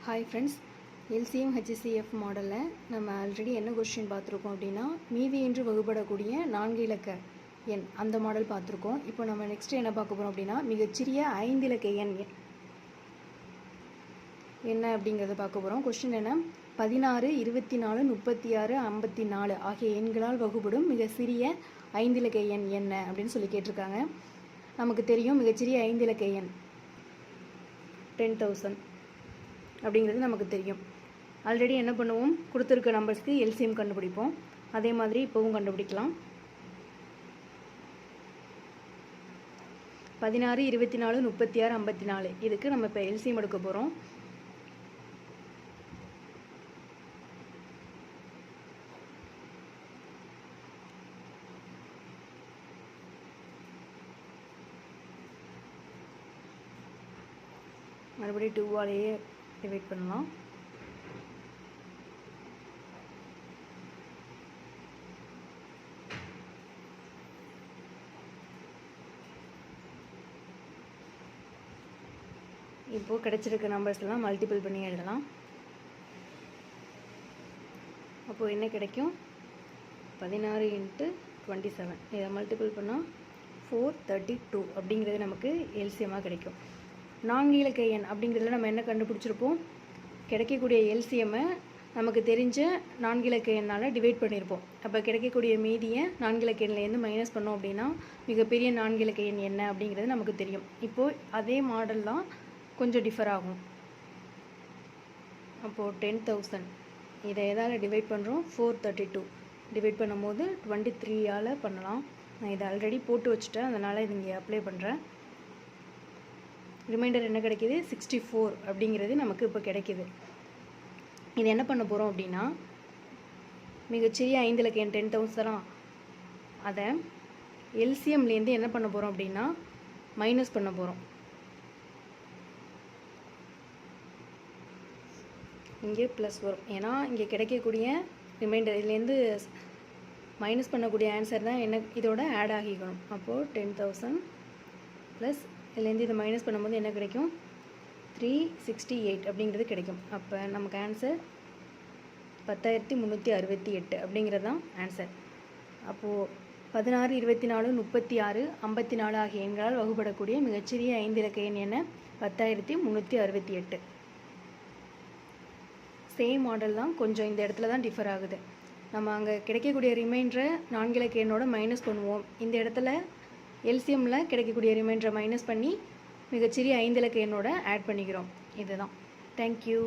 Hi friends, LCM HCF மாடலில் நம்ம already என்ன கொஸ்டின் பார்த்துருக்கோம் அப்படின்னா, மீதி என்று வகுப்படக்கூடிய 4 இலக்க எண் அந்த மாடல் பார்த்துருக்கோம். இப்போ நம்ம நெக்ஸ்ட் என்ன பார்க்க போகிறோம் அப்படின்னா, மிகச்சிறிய 5 இலக்க எண் என்ன அப்படிங்கிறத பார்க்க போகிறோம். கொஸ்டின் என்ன, 16, 24, 36, 54 ஆகிய எண்களால் வகுப்படும் மிக சிறிய 5 இலக்க எண் என்ன அப்படின்னு சொல்லி கேட்டிருக்காங்க. நமக்கு தெரியும் மிகச்சிறிய 5 இலக்க எண் 10,000 அப்படிங்கிறது நமக்கு தெரியும். ஆல்ரெடி என்ன பண்ணுவோம், கொடுத்துருக்க நம்பர்ஸ்க்கு எல்சிஎம் கண்டுபிடிப்போம். அதே மாதிரி இப்போவும் கண்டுபிடிக்கலாம். 16, 24, 36, 54 இதுக்கு நம்ம இப்போ எல்சிஎம் எடுக்க போகிறோம். மறுபடியும் 2ஆலேயே டிவைட் பண்ணலாம். இப்போது கிடைச்சிருக்க நம்பர்ஸ்லாம் மல்டிபிள் பண்ணி எழுதலாம். அப்போது என்ன கிடைக்கும், 16 × 27 இதை மல்டிபிள் பண்ணால் 432 அப்படிங்கிறது நமக்கு எல்சிஎம்மாக கிடைக்கும். 4 இலக்க எண் அப்படிங்கிறதுல நம்ம என்ன கண்டுபிடிச்சிருப்போம், கிடைக்கக்கூடிய எல்சிஎம்மை நமக்கு தெரிஞ்ச 4 இலக்க எண்ணால் டிவைட் பண்ணியிருப்போம். அப்போ கிடைக்கக்கூடிய மீதியை 4 இலக்க எண்ணிலேருந்து மைனஸ் பண்ணோம் அப்படின்னா மிகப்பெரிய 4 இலக்க எண் என்ன அப்படிங்கிறது நமக்கு தெரியும். இப்போது அதே மாடல் தான் கொஞ்சம் டிஃபர் ஆகும். அப்போது 10,000 இதை எதால் டிவைட் பண்ணுறோம், 432 டிவைட் பண்ணும்போது 23ஆல் பண்ணலாம். நான் இதை ஆல்ரெடி போட்டு வச்சுட்டேன், அதனால் இது இங்கே அப்ளை பண்ணுறேன். ரிமைண்டர் என்ன கிடைக்கிது, 64 அப்படிங்கிறது நமக்கு இப்போ கிடைக்கிது. இது என்ன பண்ண போகிறோம் அப்படின்னா, மிகச்சிறிய 5 இலக்க எண் 10,000 அதை எல்சிஎம்லேருந்து என்ன பண்ண போகிறோம் அப்படின்னா மைனஸ் பண்ண போகிறோம். இங்கே ப்ளஸ் வரும், ஏன்னா இங்கே கிடைக்கக்கூடிய ரிமைண்டர் இதுலேருந்து மைனஸ் பண்ணக்கூடிய ஆன்சர் தான் என்ன இதோட ஆட் ஆகிக்கணும். அப்போது 10,000 ப்ளஸ் இதுலேருந்து இதை மைனஸ் பண்ணும்போது என்ன கிடைக்கும், 368 அப்படிங்கிறது கிடைக்கும். அப்போ நமக்கு ஆன்சர் 10,368 அப்படிங்கிறது தான் ஆன்சர். அப்போது 16, 24, 36, 54 ஆகிய எண்களால் வகுப்படக்கூடிய மிகச்சிறிய 5 இலக்க எண் என்ன, 10,368. சேம் மாடல் தான், கொஞ்சம் இந்த இடத்துல தான் டிஃபர் ஆகுது. நம்ம அங்கே கிடைக்கக்கூடிய ரிமைண்டரை 4 இலக்க எண்ணோட மைனஸ் பண்ணுவோம். இந்த இடத்துல எல்சிஎம்மில் கிடைக்கக்கூடிய ரிமைண்டரை மைனஸ் பண்ணி மிகச்சிறிய 5 இலக்க எண்ணோட ஆட் பண்ணிக்கிறோம். இதுதான். தேங்க்யூ.